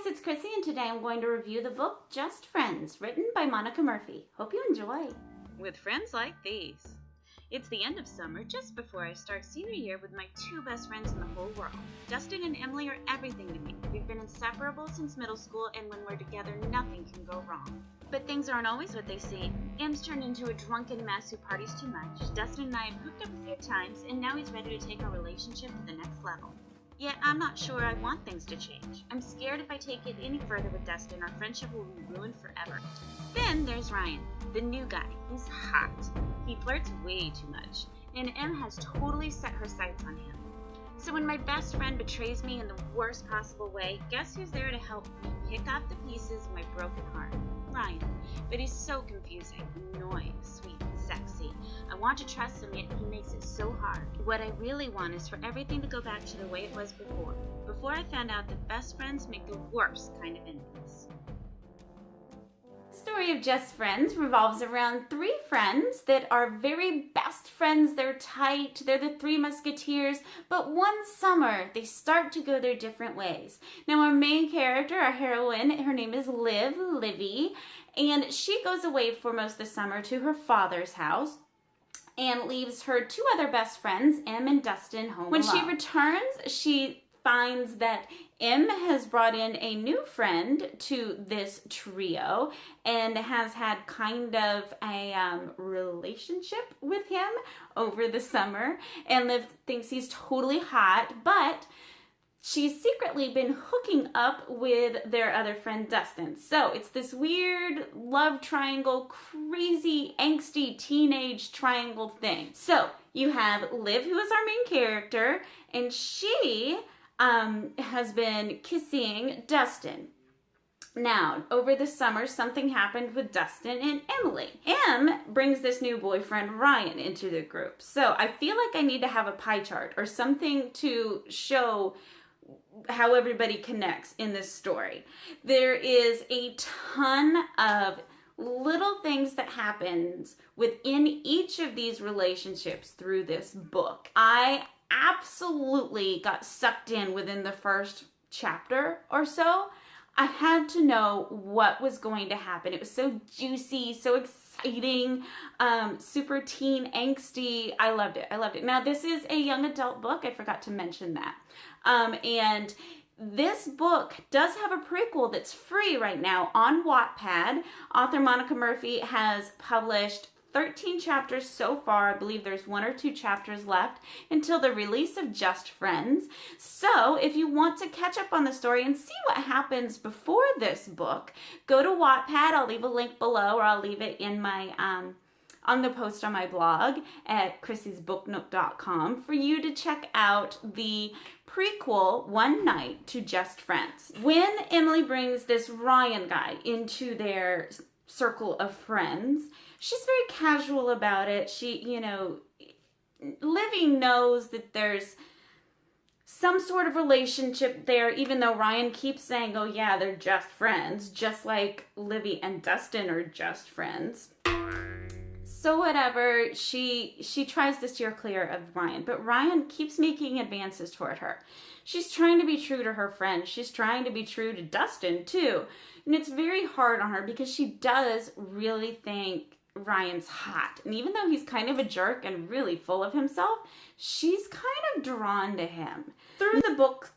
it's Chrissy, and today I'm going to review the book Just Friends, written by Monica Murphy. Hope you enjoy. With friends like these. It's the end of summer, just before I start senior year with my two best friends in the whole world. Dustin and Emily are everything to me. We've been inseparable since middle school, and when we're together, nothing can go wrong. But things aren't always what they seem. Em's turned into a drunken mess who parties too much. Dustin and I have hooked up a few times, and now he's ready to take our relationship to the next level. Yet I'm not sure I want things to change. I'm scared if I take it any further with Dustin, our friendship will be ruined forever. Then there's Ryan, the new guy. He's hot. He flirts way too much, and Em has totally set her sights on him. So when my best friend betrays me in the worst possible way, guess who's there to help me pick up the pieces of my broken heart? Ryan. But he's so confusing, annoying, sweet, and sexy. I want to trust him, yet he makes it so hard. What I really want is for everything to go back to the way it was before I found out that best friends make the worst kind of enemies. The story of Just Friends revolves around three friends that are very best friends. They're tight, they're the Three Musketeers, but one summer they start to go their different ways. Now our main character, our heroine, her name is Livy, and she goes away for most of the summer to her father's house and leaves her two other best friends, Em and Dustin, home alone. When she returns, she finds that Em has brought in a new friend to this trio and has had kind of a relationship with him over the summer. And Liv thinks he's totally hot, but she's secretly been hooking up with their other friend, Dustin. So it's this weird love triangle, crazy, angsty teenage triangle thing. So you have Liv, who is our main character, and she has been kissing Dustin. Now, over the summer, something happened with Dustin and Emily. Em brings this new boyfriend, Ryan, into the group. So I feel like I need to have a pie chart or something to show how everybody connects in this story. There is a ton of little things that happens within each of these relationships through this book. I absolutely got sucked in within the first chapter or so. I had to know what was going to happen. It was so juicy, so exciting, super teen angsty. I loved it. Now, this is a young adult book. I forgot to mention that. And this book does have a prequel that's free right now on Wattpad. Author Monica Murphy has published 13 chapters so far. I believe there's 1 or 2 chapters left until the release of Just Friends. So if you want to catch up on the story and see what happens before this book, go to Wattpad. I'll leave a link below, or I'll leave it in my on the post on my blog at chrissysbooknook.com for you to check out the prequel, One Night to Just Friends. When Emily brings this Ryan guy into their circle of friends, she's very casual about it. She, Livy knows that there's some sort of relationship there, even though Ryan keeps saying, oh yeah, they're just friends, just like Livy and Dustin are just friends. So whatever, she tries to steer clear of Ryan, but Ryan keeps making advances toward her. She's trying to be true to her friend. She's trying to be true to Dustin too. And it's very hard on her because she does really think Ryan's hot. And even though he's kind of a jerk and really full of himself, she's kind of drawn to him. Through the book,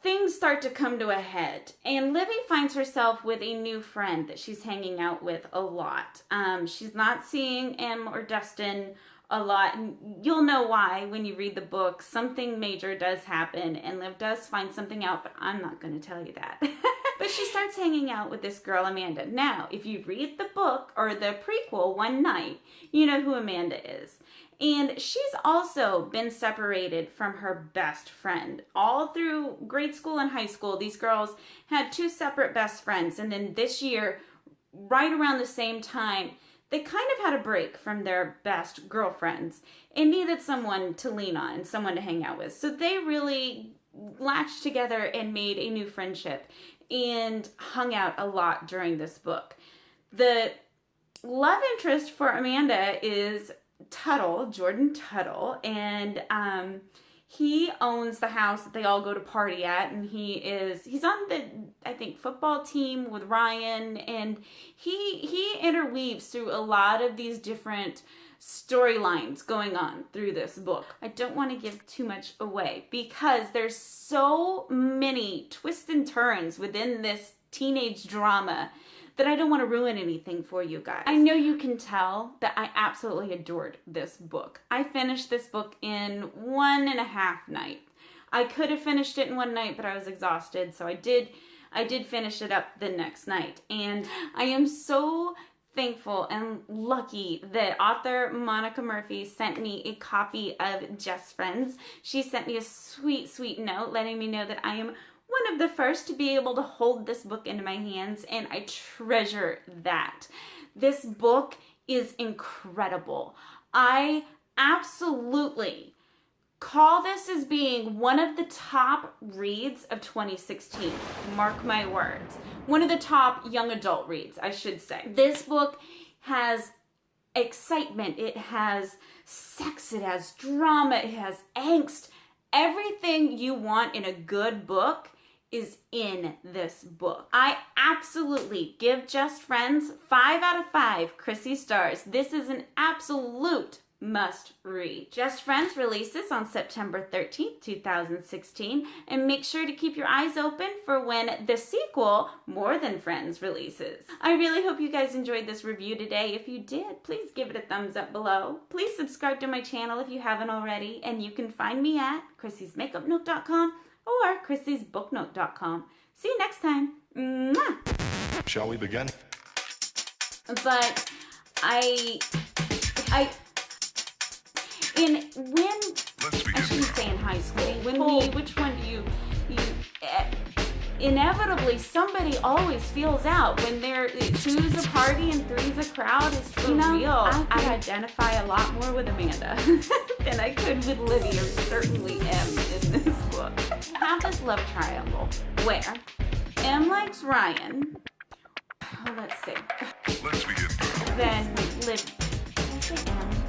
things start to come to a head, and Livy finds herself with a new friend that she's hanging out with a lot. She's not seeing Em or Dustin a lot, and you'll know why when you read the book. Something major does happen, and Liv does find something out, but I'm not going to tell you that. But she starts hanging out with this girl, Amanda. Now, if you read the book, or the prequel, One Night, you know who Amanda is. And she's also been separated from her best friend. All through grade school and high school, these girls had 2 separate best friends. And then this year, right around the same time, they kind of had a break from their best girlfriends and needed someone to lean on and someone to hang out with. So they really latched together and made a new friendship and hung out a lot during this book. The love interest for Amanda is Tuttle, Jordan Tuttle, and He owns the house that they all go to party at, and he's on the, I think, football team with Ryan, and he interweaves through a lot of these different storylines going on through this book. I don't want to give too much away because there's so many twists and turns within this teenage drama that I don't want to ruin anything for you guys. I know you can tell that I absolutely adored this book. I finished this book in 1.5 nights. I could have finished it in one night, but I was exhausted, so I did finish it up the next night. And I am so thankful and lucky that author Monica Murphy sent me a copy of Just Friends. She sent me a sweet, sweet note letting me know that I am one of the first to be able to hold this book into my hands, and I treasure that. This book is incredible. I absolutely call this as being one of the top reads of 2016. Mark my words. One of the top young adult reads, I should say. This book has excitement, it has sex, it has drama, it has angst. Everything you want in a good book is in this book. I absolutely give Just Friends 5 out of 5 Chrissy stars. This is an absolute must read. Just Friends releases on September 13th, 2016, and make sure to keep your eyes open for when the sequel, More Than Friends, releases. I really hope you guys enjoyed this review today. If you did, please give it a thumbs up below. Please subscribe to my channel if you haven't already, and you can find me at chrissysmakeupnote.com or chrissysbooknote.com. See you next time. Mwah! Shall we begin? But I shouldn't say in high school. Which one do you inevitably somebody always feels out when there two's a party and three's a crowd is for real. I could identify a lot more with Amanda than I could with Lydia, or certainly M in this book. Have this love triangle where M likes Ryan. Oh, let's see. Let's begin. Then Lydia. Did I say M?